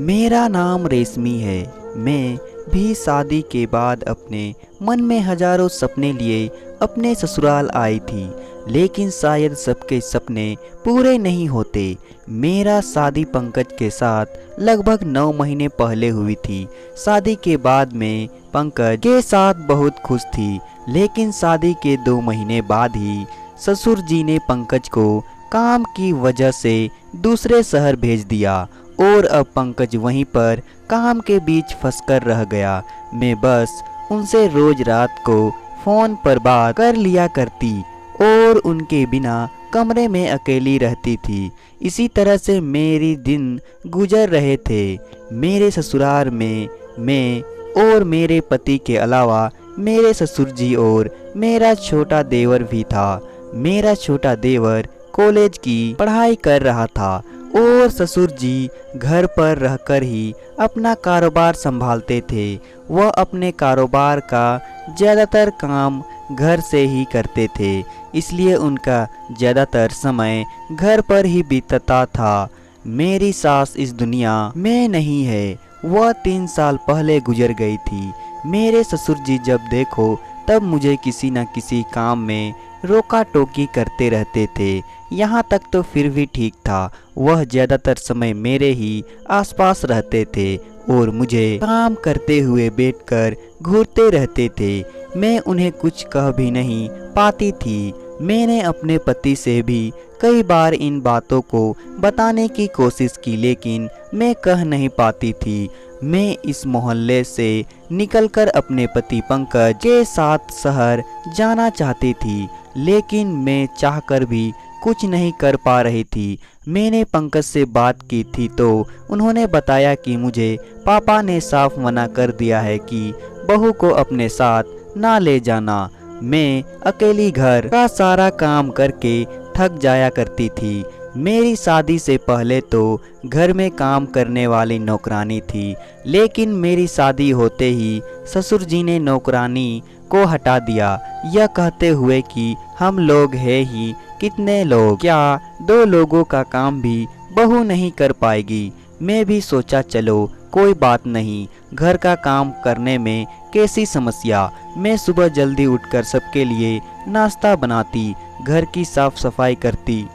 मेरा नाम रेशमी है। मैं भी शादी के बाद अपने मन में हजारों सपने लिए अपने ससुराल आई थी, लेकिन शायद सबके सपने पूरे नहीं होते। मेरा शादी पंकज के साथ लगभग 9 महीने पहले हुई थी। शादी के बाद मैं पंकज के साथ बहुत खुश थी, लेकिन शादी के 2 महीने बाद ही ससुर जी ने पंकज को काम की वजह से दूसरे शहर भेज दिया और अब पंकज वहीं पर काम के बीच फंसकर रह गया। मैं बस उनसे रोज रात को फोन पर बात कर लिया करती और उनके बिना कमरे में अकेली रहती थी। इसी तरह से मेरे दिन गुजर रहे थे। मेरे ससुराल में मैं और मेरे पति के अलावा मेरे ससुर जी और मेरा छोटा देवर भी था। मेरा छोटा देवर कॉलेज की पढ़ाई कर रहा था और ससुर जी घर पर रहकर ही अपना कारोबार संभालते थे। वह अपने कारोबार का ज़्यादातर काम घर से ही करते थे, इसलिए उनका ज़्यादातर समय घर पर ही बीतता था। मेरी सास इस दुनिया में नहीं है, वह 3 साल पहले गुजर गई थी। मेरे ससुर जी जब देखो तब मुझे किसी न किसी काम में रोका टोकी करते रहते थे। यहाँ तक तो फिर भी ठीक था, वह ज़्यादातर समय मेरे ही आसपास रहते थे और मुझे काम करते हुए बैठकर घूरते रहते थे। मैं उन्हें कुछ कह भी नहीं पाती थी। मैंने अपने पति से भी कई बार इन बातों को बताने की कोशिश की, लेकिन मैं कह नहीं पाती थी। मैं इस मोहल्ले से निकलकर अपने पति पंकज के साथ शहर जाना चाहती थी, लेकिन मैं चाहकर भी कुछ नहीं कर पा रही थी। मैंने पंकज से बात की थी तो उन्होंने बताया कि मुझे पापा ने साफ मना कर दिया है कि बहू को अपने साथ ना ले जाना। मैं अकेली घर का सारा काम करके थक जाया करती थी। मेरी शादी से पहले तो घर में काम करने वाली नौकरानी थी, लेकिन मेरी शादी होते ही ससुर जी ने नौकरानी को हटा दिया, यह कहते हुए कि हम लोग हैं ही कितने लोग, क्या 2 लोगों का काम भी बहू नहीं कर पाएगी। मैं भी सोचा चलो कोई बात नहीं, घर का काम करने में कैसी समस्या। मैं सुबह जल्दी उठकर सबके लिए नाश्ता बनाती, घर की साफ सफाई करती,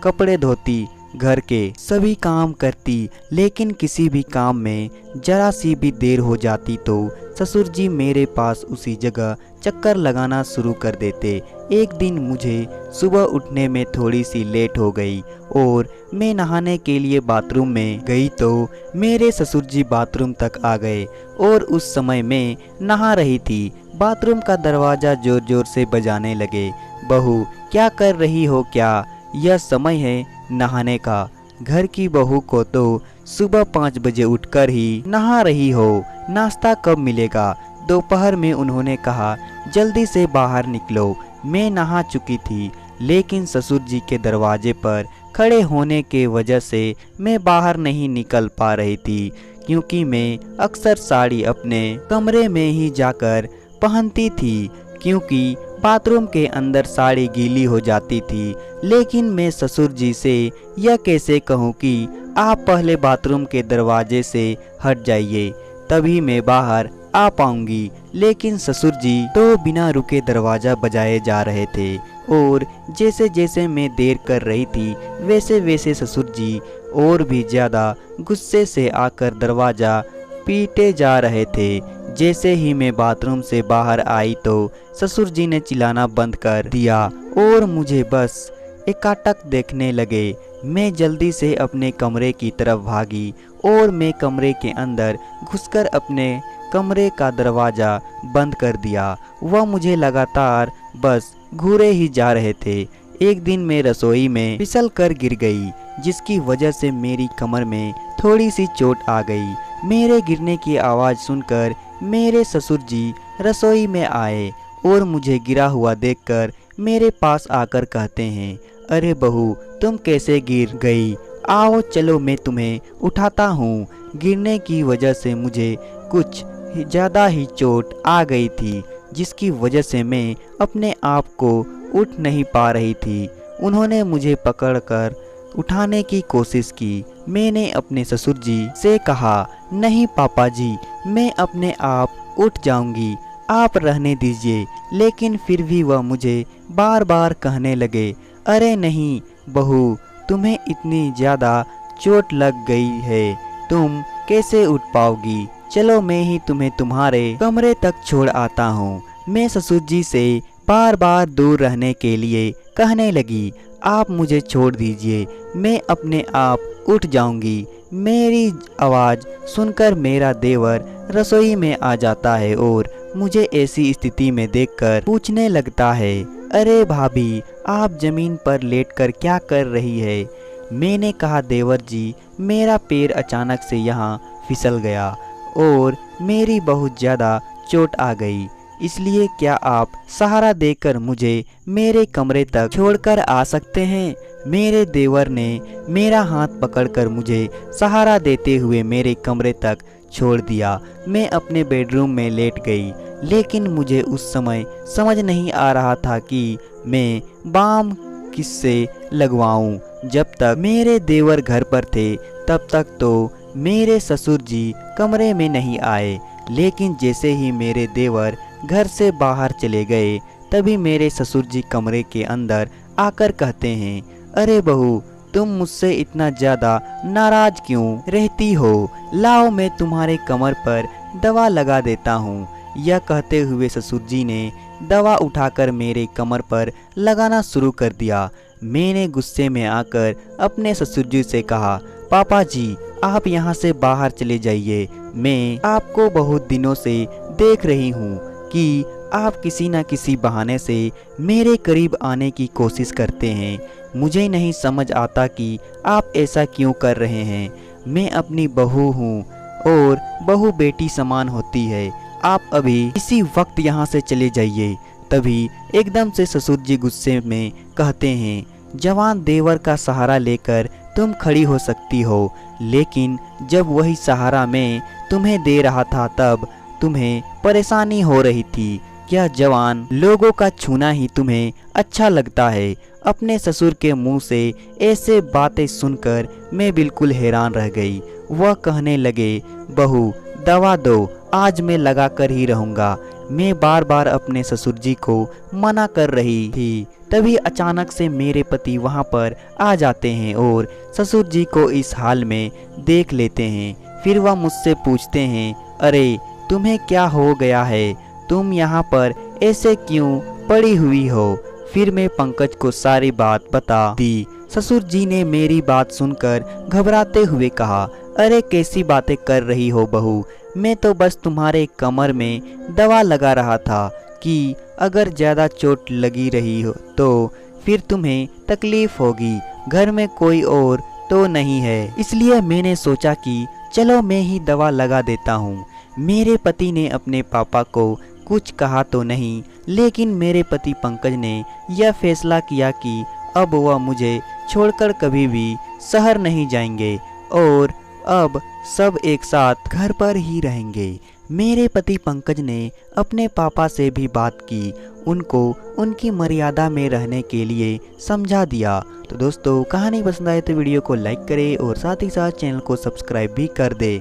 कपड़े धोती, घर के सभी काम करती, लेकिन किसी भी काम में जरा सी भी देर हो जाती तो ससुर जी मेरे पास उसी जगह चक्कर लगाना शुरू कर देते। एक दिन मुझे सुबह उठने में थोड़ी सी लेट हो गई और मैं नहाने के लिए बाथरूम में गई तो मेरे ससुर जी बाथरूम तक आ गए और उस समय मैं नहा रही थी। बाथरूम का दरवाज़ा जोर जोर से बजाने लगे। बहू क्या कर रही हो, क्या यह समय है नहाने का? घर की बहू को तो सुबह 5 बजे उठकर ही नहा रही हो, नाश्ता कब मिलेगा? दोपहर में उन्होंने कहा जल्दी से बाहर निकलो। मैं नहा चुकी थी, लेकिन ससुर जी के दरवाजे पर खड़े होने के वजह से मैं बाहर नहीं निकल पा रही थी, क्योंकि मैं अक्सर साड़ी अपने कमरे में ही जाकर पहनती थी, क्योंकि बाथरूम के अंदर साड़ी गीली हो जाती थी। लेकिन मैं ससुर जी से यह कैसे कहूँ कि आप पहले बाथरूम के दरवाजे से हट जाइए, तभी मैं बाहर आ पाऊंगी। लेकिन ससुर जी तो बिना रुके दरवाज़ा बजाए जा रहे थे और जैसे जैसे मैं देर कर रही थी वैसे वैसे ससुर जी और भी ज़्यादा गुस्से से आकर दरवाज़ा पीटे जा रहे थे। जैसे ही मैं बाथरूम से बाहर आई तो ससुर जी ने चिल्लाना बंद कर दिया और मुझे बस एकाटक देखने लगे। मैं जल्दी से अपने कमरे की तरफ भागी और मैं कमरे के अंदर घुसकर अपने कमरे का दरवाज़ा बंद कर दिया। वह मुझे लगातार बस घूरे ही जा रहे थे। एक दिन मैं रसोई में फिसल कर गिर गई, जिसकी वजह से मेरी कमर में थोड़ी सी चोट आ गई। मेरे गिरने की आवाज़ सुनकर मेरे ससुर जी रसोई में आए और मुझे गिरा हुआ देखकर मेरे पास आकर कहते हैं, अरे बहू तुम कैसे गिर गई? आओ चलो मैं तुम्हें उठाता हूँ। गिरने की वजह से मुझे कुछ ज़्यादा ही चोट आ गई थी, जिसकी वजह से मैं अपने आप को उठ नहीं पा रही थी। उन्होंने मुझे पकड़कर उठाने की कोशिश की, मैंने अपने ससुर जी से कहा, नहीं पापा जी, मैं अपने आप उठ जाऊंगी, आप रहने दीजिए। लेकिन फिर भी वह मुझे बार बार कहने लगे, अरे नहीं बहू, तुम्हें इतनी ज़्यादा चोट लग गई है, तुम कैसे उठ पाओगी? चलो मैं ही तुम्हें तुम्हारे कमरे तक छोड़ आता हूँ। मैं ससुर जी से बार बार दूर रहने के लिए कहने लगी, आप मुझे छोड़ दीजिए, मैं अपने आप उठ जाऊंगी। मेरी आवाज़ सुनकर मेरा देवर रसोई में आ जाता है और मुझे ऐसी स्थिति में देखकर पूछने लगता है, अरे भाभी, आप जमीन पर लेटकर क्या कर रही है? मैंने कहा, देवर जी, मेरा पैर अचानक से यहाँ फिसल गया और मेरी बहुत ज़्यादा चोट आ गई, इसलिए क्या आप सहारा देकर मुझे मेरे कमरे तक छोड़कर आ सकते हैं? मेरे देवर ने मेरा हाथ पकड़कर मुझे सहारा देते हुए मेरे कमरे तक छोड़ दिया। मैं अपने बेडरूम में लेट गई, लेकिन मुझे उस समय समझ नहीं आ रहा था कि मैं बाम किससे लगवाऊं। जब तक मेरे देवर घर पर थे तब तक तो मेरे ससुर जी कमरे में नहीं आए, लेकिन जैसे ही मेरे देवर घर से बाहर चले गए तभी मेरे ससुर जी कमरे के अंदर आकर कहते हैं, अरे बहू, तुम मुझसे इतना ज़्यादा नाराज क्यों रहती हो? लाओ मैं तुम्हारे कमर पर दवा लगा देता हूँ। यह कहते हुए ससुर जी ने दवा उठाकर मेरे कमर पर लगाना शुरू कर दिया। मैंने गुस्से में आकर अपने ससुर जी से कहा, पापा जी, आप यहाँ से बाहर चले जाइए। मैं आपको बहुत दिनों से देख रही हूँ कि आप किसी न किसी बहाने से मेरे करीब आने की कोशिश करते हैं। मुझे नहीं समझ आता कि आप ऐसा क्यों कर रहे हैं। मैं अपनी बहू हूँ और बहू बेटी समान होती है। आप अभी इसी वक्त यहाँ से चले जाइए। तभी एकदम से ससुर जी गुस्से में कहते हैं, जवान देवर का सहारा लेकर तुम खड़ी हो सकती हो, लेकिन जब वही सहारा मैं तुम्हें दे रहा था तब तुम्हें परेशानी हो रही थी। क्या जवान लोगों का छूना ही तुम्हें अच्छा लगता है? अपने ससुर के मुंह से ऐसे बातें सुनकर मैं बिल्कुल हैरान रह गई। वह कहने लगे, बहू, दवा दो, आज मैं लगा कर ही रहूँगा। मैं बार बार अपने ससुर जी को मना कर रही थी, तभी अचानक से मेरे पति वहाँ पर आ जाते हैं और ससुर जी को इस हाल में देख लेते हैं। फिर वह मुझसे पूछते हैं, अरे तुम्हें क्या हो गया है? तुम यहाँ पर ऐसे क्यों पड़ी हुई हो? फिर मैं पंकज को सारी बात बता दी। ससुर जी ने मेरी बात सुनकर घबराते हुए कहा, अरे कैसी बातें कर रही हो बहू? मैं तो बस तुम्हारे कमर में दवा लगा रहा था कि अगर ज़्यादा चोट लगी रही हो तो फिर तुम्हें तकलीफ होगी। घर में कोई और तो नहीं है, इसलिए मैंने सोचा कि चलो मैं ही दवा लगा देता हूँ। मेरे पति ने अपने पापा को कुछ कहा तो नहीं, लेकिन मेरे पति पंकज ने यह फैसला किया कि अब वह मुझे छोड़कर कभी भी शहर नहीं जाएंगे और अब सब एक साथ घर पर ही रहेंगे। मेरे पति पंकज ने अपने पापा से भी बात की, उनको उनकी मर्यादा में रहने के लिए समझा दिया। तो दोस्तों, कहानी पसंद आए तो वीडियो को लाइक करें और साथ ही साथ चैनल को सब्सक्राइब भी कर दे।